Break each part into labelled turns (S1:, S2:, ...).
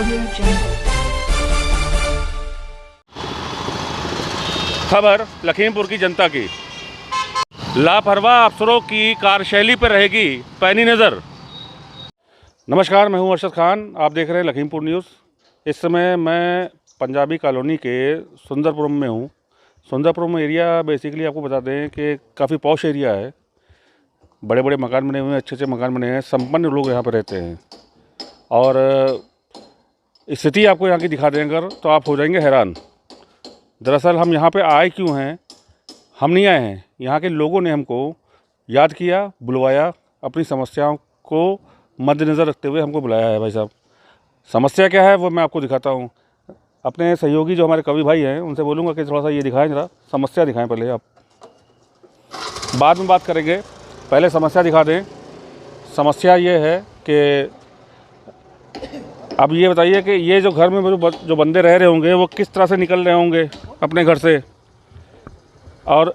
S1: Audio Jungle.
S2: खबर लखीमपुर की जनता की। लापरवाह अफसरों की कार्यशैली पर रहेगी पैनी नज़र। नमस्कार, मैं हूं अरशद खान, आप देख रहे हैं लखीमपुर न्यूज़। इस समय मैं पंजाबी कॉलोनी के सुंदरपुरम में हूं। सुंदरपुरम एरिया बेसिकली आपको बता दें कि काफ़ी पॉश एरिया है। बड़े बड़े मकान बने हुए हैं, अच्छे अच्छे मकान बने हैं, संपन्न लोग यहाँ पर रहते हैं। और स्थिति आपको यहाँ की दिखा दें अगर, तो आप हो जाएंगे हैरान। दरअसल हम यहाँ पे आए क्यों हैं? हम नहीं आए हैं, यहाँ के लोगों ने हमको याद किया, बुलवाया, अपनी समस्याओं को मद्देनज़र रखते हुए हमको बुलाया है। भाई साहब, समस्या क्या है वो मैं आपको दिखाता हूँ। अपने सहयोगी जो हमारे कवि भाई हैं उनसे बोलूँगा कि थोड़ा सा ये दिखाएं, ज़रा समस्या दिखाएं पहले। आप बाद में बात करेंगे, पहले समस्या दिखा दें। समस्या ये है कि अब ये बताइए कि ये जो घर में जो बंदे रह रहे होंगे वो किस तरह से निकल रहे होंगे अपने घर से। और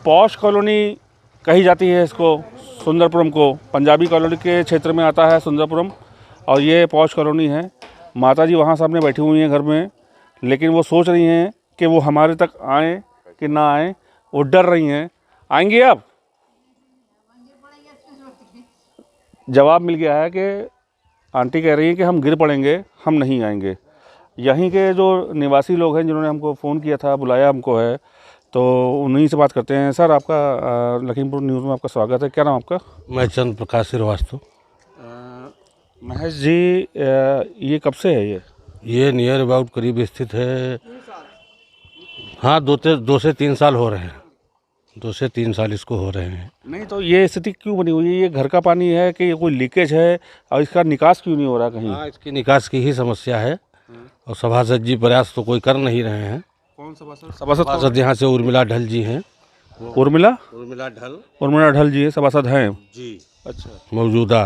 S2: पॉश कॉलोनी कही जाती है इसको, सुंदरपुरम को। पंजाबी कॉलोनी के क्षेत्र में आता है सुंदरपुरम, और ये पॉश कॉलोनी है। माता जी वहाँ सामने बैठी हुई हैं घर में, लेकिन वो सोच रही हैं कि वो हमारे तक आएँ कि ना आएँ। वो डर रही हैं। आएंगी आप? जवाब मिल गया है कि आंटी कह रही है कि हम गिर पड़ेंगे, हम नहीं आएंगे। यहीं के जो निवासी लोग हैं जिन्होंने हमको फ़ोन किया था, बुलाया हमको है, तो उन्हीं से बात करते हैं। सर, आपका लखीमपुर न्यूज़ में आपका स्वागत है। क्या नाम आपका?
S3: मैं चंद्र प्रकाश श्रीवास्तव।
S2: महेश जी, ये कब से है?
S3: ये नियर अबाउट करीब स्थित है। हाँ, 2 से 3 साल हो रहे हैं। 2 से 3 साल इसको हो रहे हैं।
S2: नहीं तो ये स्थिति क्यों बनी हुई है? ये घर का पानी है कि ये कोई लीकेज है, और इसका निकास क्यों नहीं हो रहा कहीं?
S3: हाँ, इसकी निकास की ही समस्या है, और सभासद जी प्रयास तो कोई कर नहीं रहे हैं।
S2: कौन सभासद?
S3: सभासद यहाँ से उर्मिला ढल जी हैं।
S2: उर्मिला
S3: ढल
S2: जी सभासद हैं
S3: जी।
S2: अच्छा,
S3: मौजूदा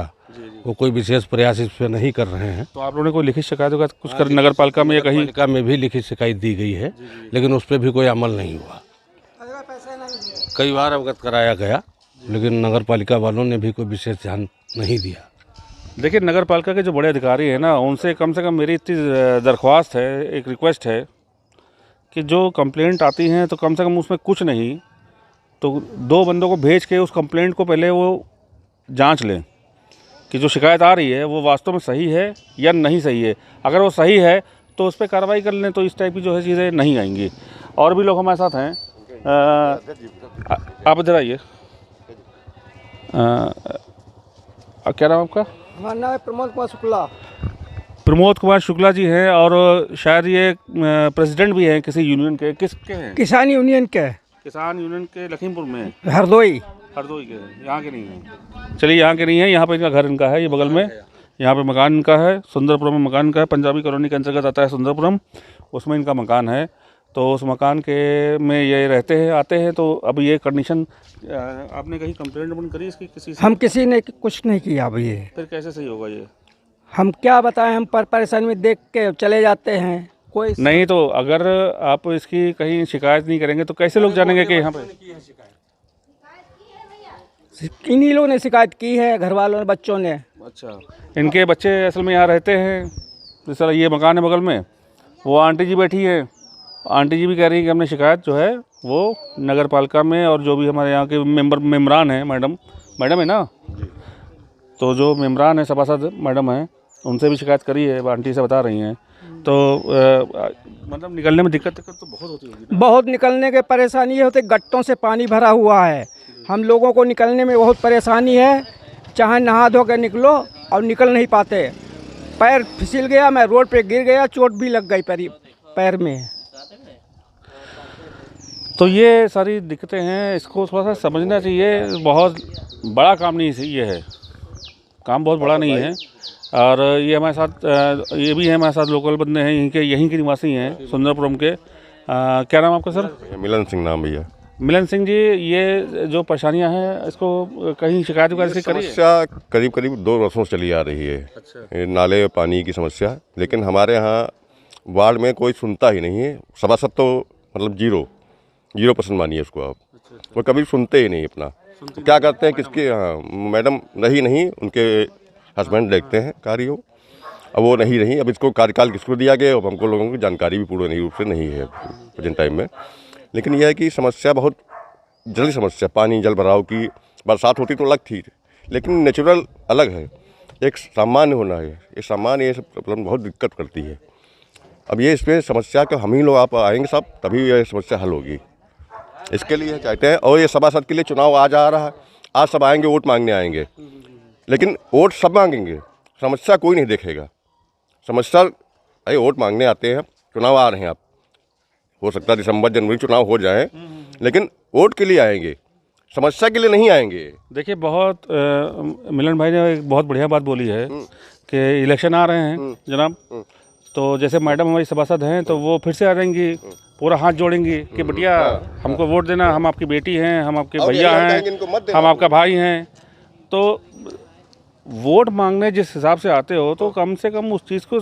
S3: वो कोई विशेष प्रयास इस पर नहीं कर रहे हैं।
S2: तो आप लोगों ने कोई लिखित शिकायत वगैरह कुछ कर नगर पालिका में या कहीं?
S3: पालिका में भी लिखित शिकायत दी गई है, लेकिन उस पर भी कोई अमल नहीं हुआ। कई बार अवगत कराया गया, लेकिन नगर पालिका वालों ने भी कोई विशेष ध्यान नहीं दिया।
S2: देखिए, नगर पालिका के जो बड़े अधिकारी हैं ना, उनसे कम से कम मेरी इतनी दरख्वास्त है, एक रिक्वेस्ट है कि जो कंप्लेंट आती हैं तो कम से कम उसमें कुछ नहीं तो 2 बंदों को भेज के उस कंप्लेंट को पहले वो जांच लें कि जो शिकायत आ रही है वो वास्तव में सही है या नहीं सही है। अगर वो सही है तो उस पर कार्रवाई कर लें, तो इस टाइप की जो है चीज़ें नहीं आएंगी। और भी लोग हमारे साथ हैं। आप इधर आइए। क्या नाम आपका?
S4: हमारा नाम है प्रमोद कुमार शुक्ला।
S2: प्रमोद कुमार शुक्ला जी हैं, और शायद ये प्रेसिडेंट भी हैं किसी यूनियन के। किसके हैं?
S4: किसान यूनियन के।
S2: किसान यूनियन के लखीमपुर में?
S4: हरदोई
S2: के हैं, यहाँ के नहीं हैं। चलिए, यहाँ के नहीं है। यहाँ पे इनका घर इनका है, ये बगल में। यहाँ पे मकान इनका है, सुंदरपुरम में मकान इनका है। पंजाबी कॉलोनी के अंतर्गत आता है सुंदरपुरम, उसमें इनका मकान है। तो उस मकान के में ये रहते हैं, आते हैं। तो अब ये कंडीशन, आपने कहीं कंप्लेंट बंद करी इसकी किसी से?
S4: हम किसी ने कुछ नहीं किया। अब ये
S2: फिर कैसे सही होगा ये?
S4: हम क्या बताएं, हम परेशानी में देख के चले जाते हैं। कोई
S2: नहीं तो अगर आप इसकी कहीं शिकायत नहीं करेंगे तो कैसे लोग जानेंगे कि यहाँ पे?
S4: इन्हीं लोगों ने शिकायत की है, घर वालों ने, बच्चों ने।
S2: अच्छा, इनके बच्चे असल में यहाँ रहते हैं। जिस तरह ये मकान है बगल में, वो आंटी जी बैठी है। आंटी जी भी कह रही है कि हमने शिकायत जो है वो नगर पालिका में, और जो भी हमारे यहाँ के मेम्बरान हैं, मैडम है ना, तो जो मेम्बरान है, सभासद मैडम हैं, उनसे भी शिकायत करी है। आंटी से बता रही हैं। तो मतलब निकलने में दिक्कत तो बहुत होती होगी।
S4: बहुत निकलने के परेशानी ये होती, गट्टों से पानी भरा हुआ है। हम लोगों को निकलने में बहुत परेशानी है। चाहे नहा धो कर निकलो और निकल नहीं पाते। पैर फिसल गया, मैं रोड पे गिर गया, चोट भी लग गई पैर में।
S2: तो ये सारी दिक्कतें हैं, इसको थोड़ा सा समझना चाहिए। बहुत बड़ा काम नहीं ये है, काम बहुत बड़ा नहीं है। और ये हमारे साथ ये भी है, हमारे साथ लोकल बंदे हैं, यहीं के निवासी हैं सुंदरपुरम के। क्या नाम आपका सर?
S5: मिलन सिंह नाम भैया।
S2: मिलन सिंह जी, ये जो परेशानियां हैं इसको कहीं शिकायत वगैरह से करी?
S5: समस्या करीब 2 वर्षों से चली आ रही है।
S2: अच्छा।
S5: नाले पानी की समस्या, लेकिन हमारे यहाँ वार्ड में कोई सुनता ही नहीं है। सभासद तो मतलब 0% मानिए उसको आप। वो कभी सुनते ही नहीं अपना। क्या करते हैं, किसके? हाँ, मैडम नहीं उनके हस्बैंड देखते हैं कार्यों, अब वो नहीं रही। अब इसको कार्यकाल किसको दिया गया, अब हमको लोगों की जानकारी भी पूर्ण रूप से नहीं है प्रेजेंट टाइम में। लेकिन यह है कि समस्या बहुत जल्दी समस्या, पानी जल भराव की बरसात होती तो अलग थी, लेकिन नेचुरल अलग है, एक सामान्य होना है। ये सामान्य ये सब प्रॉब्लम बहुत दिक्कत करती है। अब ये इस पर समस्या के हम ही लोग आप आएंगे सब, तभी ये समस्या हल होगी। इसके लिए चाहते हैं, और ये सभासद के लिए चुनाव आज आ रहा है, आज सब आएंगे, वोट मांगने आएंगे, लेकिन वोट सब मांगेंगे, समस्या कोई नहीं देखेगा। समस्या अरे वोट मांगने आते हैं, चुनाव आ रहे हैं, आप हो सकता है दिसंबर जनवरी चुनाव हो जाए, लेकिन वोट के लिए आएंगे, समस्या के लिए नहीं आएंगे।
S2: देखिए बहुत मिलन भाई ने एक बहुत बढ़िया बात बोली है कि इलेक्शन आ रहे हैं जनाब, तो जैसे मैडम हमारी सभासद हैं तो वो फिर से आ जाएंगी, पूरा हाथ जोड़ेंगी कि बिटिया हमको वोट देना, हम आपकी बेटी हैं, हम आपके भैया हैं, हम आपका भाई हैं। तो वोट मांगने जिस हिसाब से आते हो तो कम से कम उस चीज़ को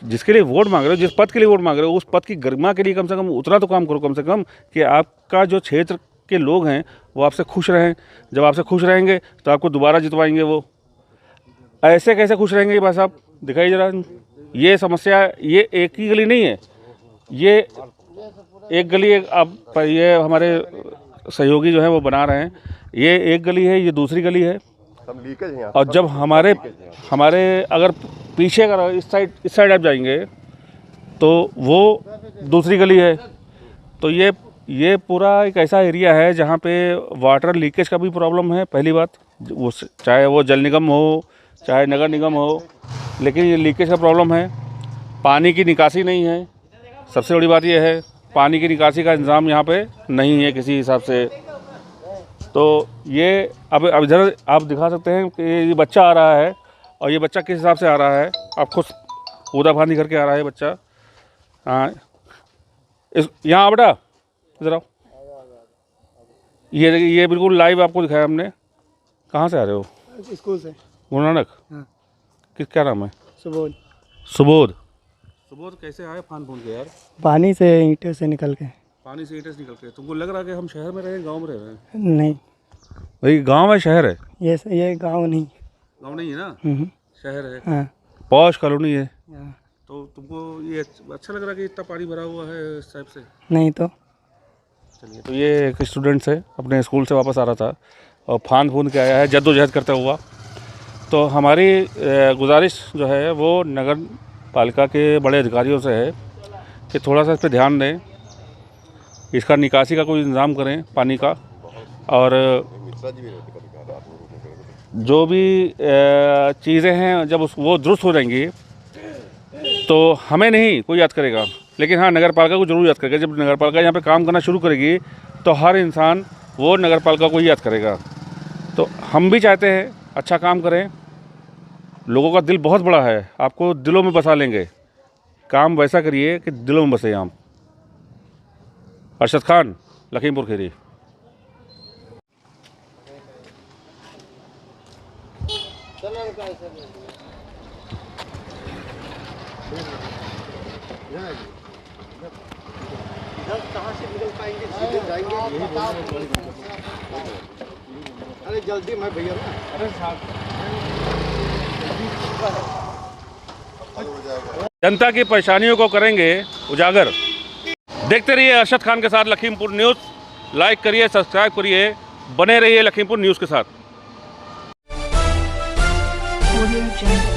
S2: जिसके लिए वोट मांग रहे हो, जिस पद के लिए वोट मांग रहे हो, उस पद की गरिमा के लिए कम से कम उतना तो काम करो, कम से कम कि आपका जो क्षेत्र के लोग हैं वो आपसे खुश रहें। जब आपसे खुश रहेंगे तो आपको दोबारा जितवाएंगे वो। ऐसे कैसे खुश रहेंगे भाई साहब, दिखाइए जरा। ये समस्या ये एक ही गली नहीं है, ये एक गली अब ये हमारे सहयोगी जो है वो बना रहे हैं, ये एक गली है, ये दूसरी गली है,
S5: सब लीकेज हैं।
S2: और जब हमारे अगर पीछे अगर इस साइड आप जाएंगे तो वो दूसरी गली है। तो ये पूरा एक ऐसा एरिया है जहाँ पे वाटर लीकेज का भी प्रॉब्लम है। पहली बात, वो चाहे वो जल निगम हो चाहे नगर निगम हो, लेकिन ये लीकेज का प्रॉब्लम है। पानी की निकासी नहीं है, सबसे बड़ी बात ये है, पानी की निकासी का इंतज़ाम यहाँ पे नहीं है किसी हिसाब से। तो ये अब इधर आप दिखा सकते हैं कि ये बच्चा आ रहा है, और ये बच्चा किस हिसाब से आ रहा है, आप खुद कूदा फांदी करके आ रहा है बच्चा। हाँ, यहाँ बेटा इधर आओ। ये बिल्कुल लाइव आपको दिखाया हमने। कहाँ से आ रहे हो?
S4: स्कूल से।
S2: गुरु नानक।
S4: हाँ।
S2: क्या नाम है?
S4: सुबोध।
S2: सुबोध कैसे आए फान फून के यार?
S4: पानी से, ईंटों से निकल के।
S2: पानी से ईंटें से निकल के? तुमको लग रहा है कि हम शहर में रहे, गांव में रह रहे हैं?
S4: नहीं,
S2: भाई गांव है शहर है?
S4: ये गांव नहीं।
S2: गांव नहीं है ना, शहर है।
S4: हाँ।
S2: पॉश कॉलोनी है।
S4: हाँ।
S2: तो तुमको ये अच्छा लग रहा है कि इतना पानी भरा हुआ है इस टाइप से?
S4: नहीं तो।
S2: चलिए, तो ये एक स्टूडेंट्स है, अपने स्कूल से वापस आ रहा था और फान फून के आया है जद्दोजहद करता हुआ। तो हमारी गुजारिश जो है वो नगर पालिका के बड़े अधिकारियों से है कि थोड़ा सा इस पर ध्यान दें, इसका निकासी का कोई इंतज़ाम करें पानी का, और जो भी चीज़ें हैं जब वो दुरुस्त हो जाएंगी तो हमें नहीं कोई याद करेगा, लेकिन हाँ नगर पालिका को जरूर याद करेगा। जब नगर पालिका यहाँ पे काम करना शुरू करेगी तो हर इंसान वो नगर पालिका को ही याद करेगा। तो हम भी चाहते हैं अच्छा काम करें, लोगों का दिल बहुत बड़ा है, आपको दिलों में बसा लेंगे। काम वैसा करिए कि दिलों में बसे हम। अरशद खान, लखीमपुर खीरी।
S1: कहाँ से निकल पाएंगे, सीधे जाएंगे। अरे जल्दी मैं भैया ना, अरे
S2: जनता की परेशानियों को करेंगे उजागर। देखते रहिए अरशद खान के साथ लखीमपुर न्यूज़। लाइक करिए, सब्सक्राइब करिए, बने रहिए लखीमपुर न्यूज़ के साथ।
S6: Audio Jungle.